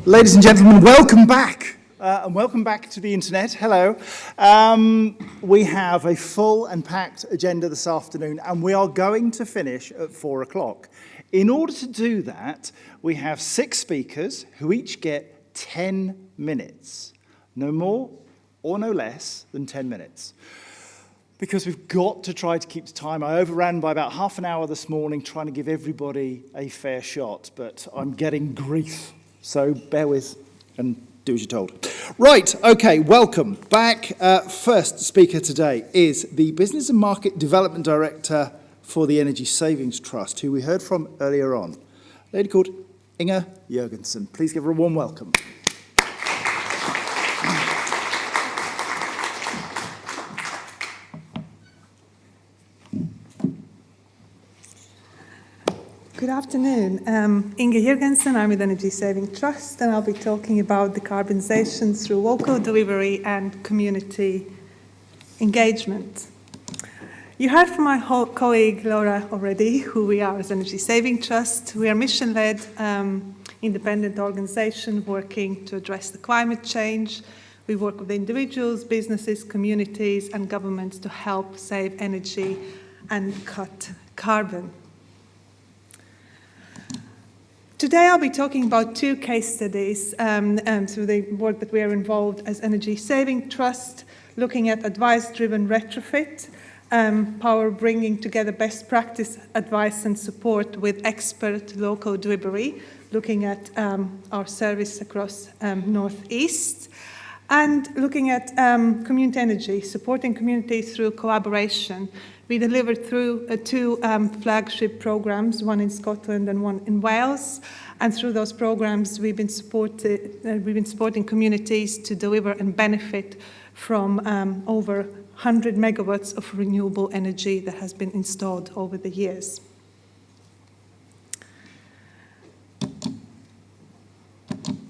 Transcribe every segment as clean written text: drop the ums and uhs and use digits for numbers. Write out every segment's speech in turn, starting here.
Ladies and gentlemen, welcome back. And welcome back to the internet. Hello. We have a full and packed agenda this afternoon, and we are going to finish at 4 o'clock. In order to do that, we have 6 speakers who each get 10 minutes. No more or no less than 10 minutes. Because we've got to try to keep the time. I overran by about half an hour this morning trying to give everybody a fair shot, but I'm getting grief. So bear with and do as you're told. Right, okay, welcome back. First speaker today is the Business and Market Development Director for the Energy Savings Trust, who we heard from earlier on. A lady called Inga Jirgensone. Please give her a warm welcome. Good afternoon. Inga Jirgensone, I'm with Energy Saving Trust, and I'll be talking about decarbonisation through local delivery and community engagement. You heard from my colleague Laura already who we are as Energy Saving Trust. We are a mission-led, independent organisation working to address the climate change. We work with individuals, businesses, communities and governments to help save energy and cut carbon. Today I'll be talking about 2 case studies through the work that we are involved as Energy Saving Trust, looking at advice-driven retrofit, Power bringing together best practice advice and support with expert local delivery, looking at our service across Northeast, and looking at community energy, supporting communities through collaboration. We delivered through 2 flagship programs, one in Scotland and one in Wales. And through those programs, we've been supporting communities to deliver and benefit from over 100 megawatts of renewable energy that has been installed over the years.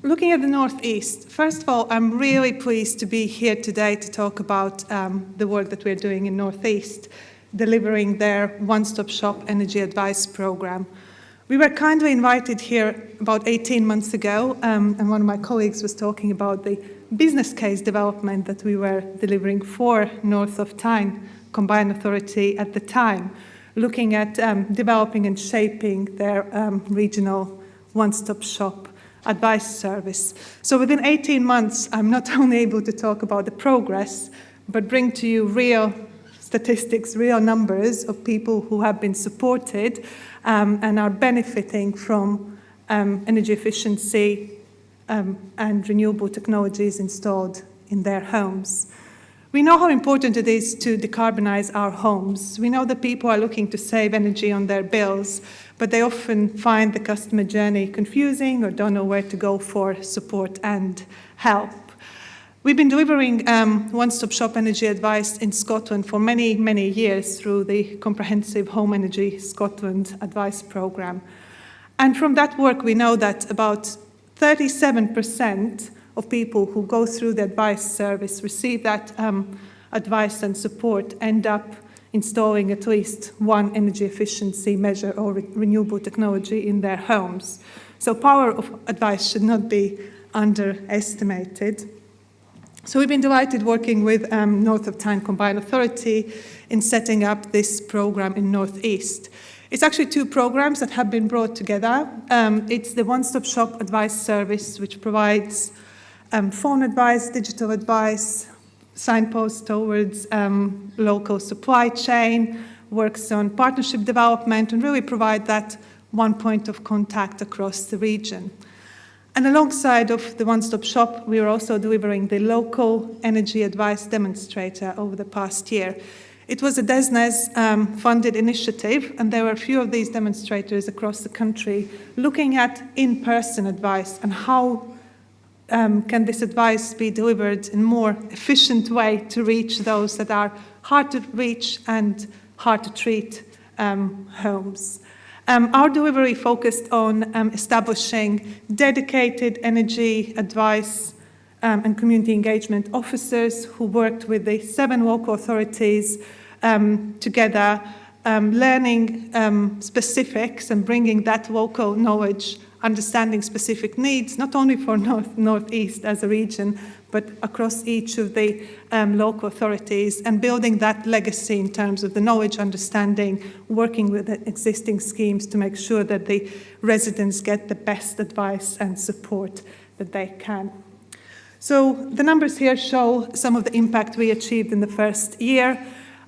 Looking at the Northeast, first of all, I'm really pleased to be here today to talk about the work that we're doing in Northeast, delivering their one-stop shop energy advice program. We were kindly invited here about 18 months ago, and one of my colleagues was talking about the business case development that we were delivering for North of Tyne Combined Authority at the time, looking at developing and shaping their regional one-stop shop advice service. So within 18 months, I'm not only able to talk about the progress, but bring to you real statistics, real numbers of people who have been supported and are benefiting from energy efficiency and renewable technologies installed in their homes. We know how important it is to decarbonize our homes. We know that people are looking to save energy on their bills, but they often find the customer journey confusing or don't know where to go for support and help. We've been delivering one-stop shop energy advice in Scotland for many, many years through the comprehensive Home Energy Scotland advice programme. And from that work, we know that about 37% of people who go through the advice service, receive that advice and support, end up installing at least one energy efficiency measure or renewable technology in their homes. So power of advice should not be underestimated. So we've been delighted working with North of Tyne Combined Authority in setting up this program in Northeast. It's actually 2 programs that have been brought together. It's the one-stop shop advice service, which provides phone advice, digital advice, signposts towards local supply chain, works on partnership development, and really provide that one point of contact across the region. And alongside of the one-stop shop, we are also delivering the local energy advice demonstrator over the past year. It was a DESNZ funded initiative, and there were a few of these demonstrators across the country looking at in-person advice and how can this advice be delivered in a more efficient way to reach those that are hard to reach and hard to treat homes. Our delivery focused on establishing dedicated energy advice and community engagement officers who worked with the 7 local authorities together, learning specifics and bringing that local knowledge understanding specific needs, not only for Northeast as a region, but across each of the local authorities, and building that legacy in terms of the knowledge, understanding, working with the existing schemes to make sure that the residents get the best advice and support that they can. So the numbers here show some of the impact we achieved in the first year.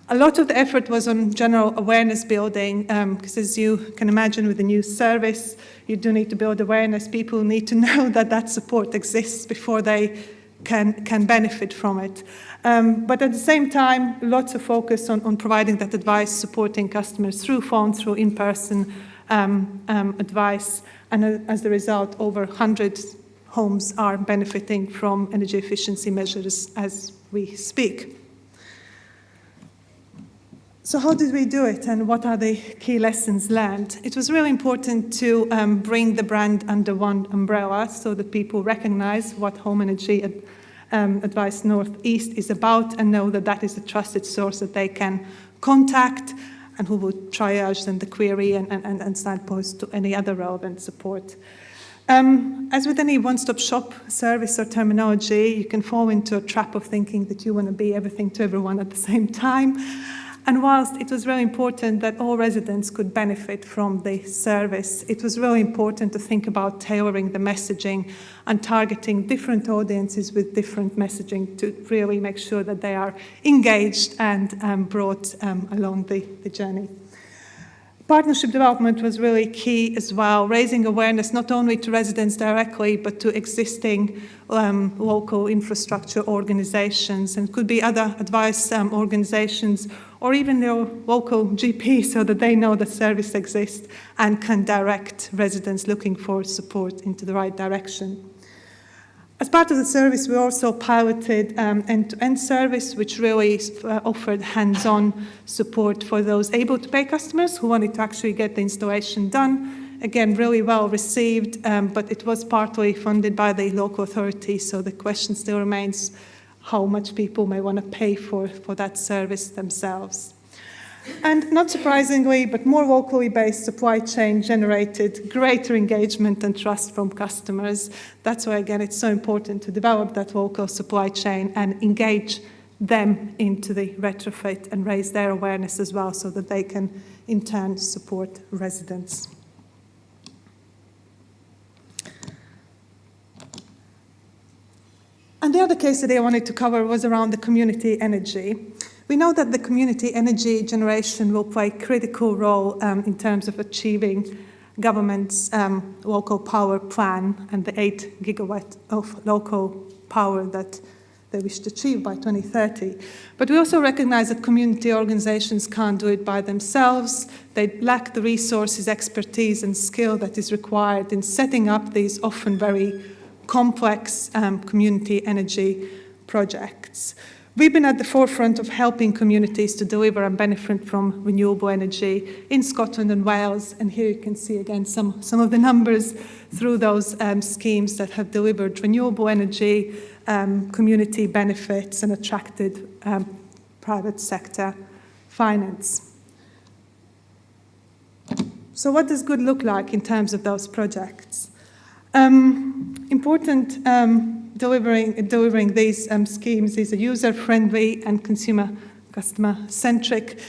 A lot of the effort was on general awareness building, because as you can imagine with the new service, you do need to build awareness. People need to know that that support exists before they can benefit from it. But at the same time, lots of focus on providing that advice, supporting customers through phone, through in-person advice, and as a result, over 100 homes are benefiting from energy efficiency measures as we speak. So how did we do it, and what are the key lessons learned? It was really important to bring the brand under one umbrella so that people recognize what Home Energy Advice Northeast is about and know that that is a trusted source that they can contact and who will triage then the query and signpost to any other relevant support. As with any one-stop shop service or terminology, you can fall into a trap of thinking that you want to be everything to everyone at the same time. And whilst it was really important that all residents could benefit from the service, it was really important to think about tailoring the messaging and targeting different audiences with different messaging to really make sure that they are engaged and brought along the journey. Partnership development was really key as well, raising awareness not only to residents directly, but to existing local infrastructure organizations, and could be other advice organizations, or even their local GP, so that they know that service exists and can direct residents looking for support into the right direction. As part of the service, we also piloted end-to-end service, which really offered hands-on support for those able to pay customers who wanted to actually get the installation done. Again, really well received, but it was partly funded by the local authority, so the question still remains how much people may want to pay for that service themselves. And not surprisingly, but more locally based supply chain generated greater engagement and trust from customers. That's why, again, it's so important to develop that local supply chain and engage them into the retrofit and raise their awareness as well so that they can, in turn, support residents. And the other case study I wanted to cover was around the community energy. We know that the community energy generation will play a critical role in terms of achieving government's local power plan and the 8 gigawatt of local power that they wish to achieve by 2030. But we also recognize that community organizations can't do it by themselves. They lack the resources, expertise, and skill that is required in setting up these often very complex community energy projects. We've been at the forefront of helping communities to deliver and benefit from renewable energy in Scotland and Wales, and here you can see again some of the numbers through those schemes that have delivered renewable energy, community benefits, and attracted private sector finance. So what does good look like in terms of those projects? Important delivering these schemes is a user-friendly and customer-centric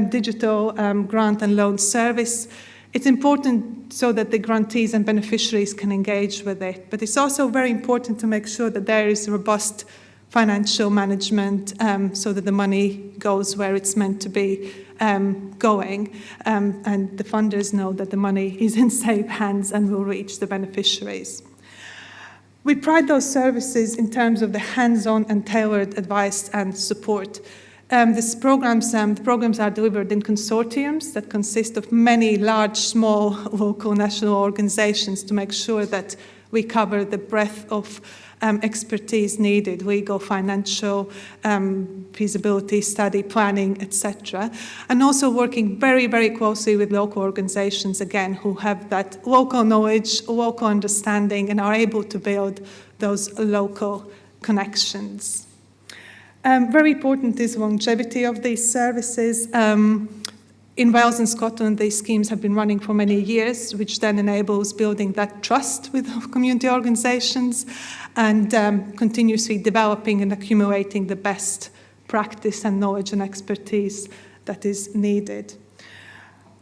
digital grant and loan service. It's important so that the grantees and beneficiaries can engage with it, but it's also very important to make sure that there is robust financial management so that the money goes where it's meant to be going, and the funders know that the money is in safe hands and will reach the beneficiaries. We pride those services in terms of the hands-on and tailored advice and support. The programs are delivered in consortiums that consist of many large, small, local, national organizations to make sure that we cover the breadth of expertise needed, legal, financial, feasibility study, planning, etc. And also working very, very closely with local organizations, again, who have that local knowledge, local understanding, and are able to build those local connections. Very important is longevity of these services. In Wales and Scotland, these schemes have been running for many years, which then enables building that trust with community organisations and continuously developing and accumulating the best practice and knowledge and expertise that is needed.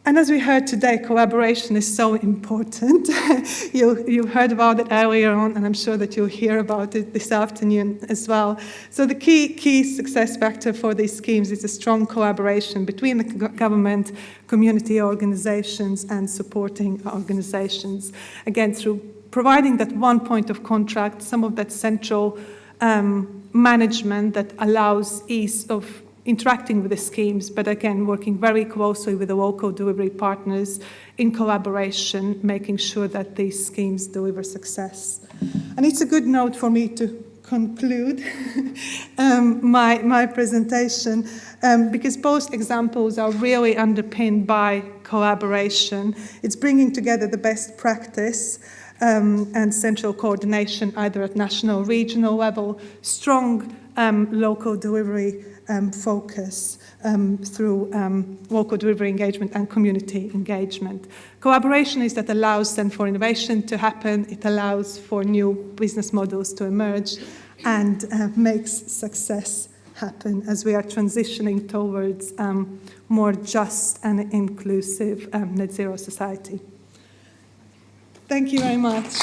And as we heard today, collaboration is so important. You heard about it earlier on, and I'm sure that you'll hear about it this afternoon as well. So the key success factor for these schemes is a strong collaboration between the government, community organisations, and supporting organisations. Again, through providing that one point of contact, some of that central management that allows ease of interacting with the schemes, but again, working very closely with the local delivery partners in collaboration, making sure that these schemes deliver success. And it's a good note for me to conclude my presentation, because both examples are really underpinned by collaboration. It's bringing together the best practice and central coordination, either at national or regional level, strong local delivery focus through local delivery engagement and community engagement. Collaboration is that allows then for innovation to happen, it allows for new business models to emerge, and makes success happen as we are transitioning towards more just and inclusive net zero society. Thank you very much.